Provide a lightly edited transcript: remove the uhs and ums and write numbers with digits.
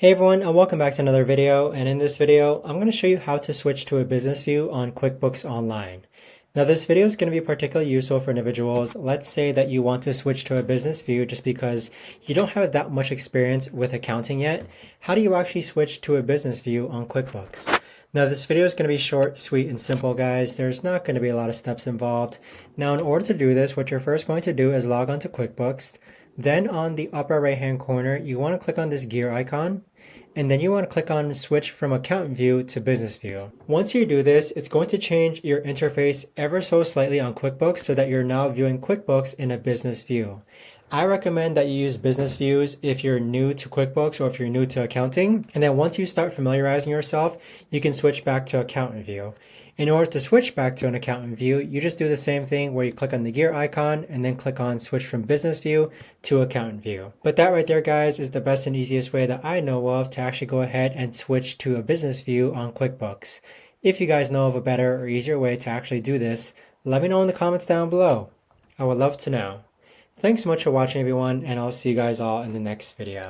Hey everyone, and welcome back to another video. And in this video, I'm going to show you how to switch to a business view on QuickBooks Online. Now this video is going to be particularly useful for individuals. Let's say that you want to switch to a business view just because you don't have that much experience with accounting yet. How do you actually switch to a business view on QuickBooks? Now this video is going to be short, sweet, and simple, guys. There's not going to be a lot of steps involved. Now in order to do this, what you're first going to do is log on to QuickBooks. Then on the upper right hand corner, you want to click on this gear icon. And then you want to click on switch from accountant view to business view. Once you do this, it's going to change your interface ever so slightly on QuickBooks so that you're now viewing QuickBooks in a business view. I recommend that you use business views if you're new to QuickBooks or if you're new to accounting. And then once you start familiarizing yourself, you can switch back to accountant view. In order to switch back to an accountant view, you just do the same thing where you click on the gear icon and then click on switch from business view to accountant view. But that right there, guys, is the best and easiest way that I know of to actually go ahead and switch to a business view on QuickBooks. If you guys know of a better or easier way to actually do this, let me know in the comments down below. I would love to know. Thanks so much for watching, everyone, and I'll see you guys all in the next video.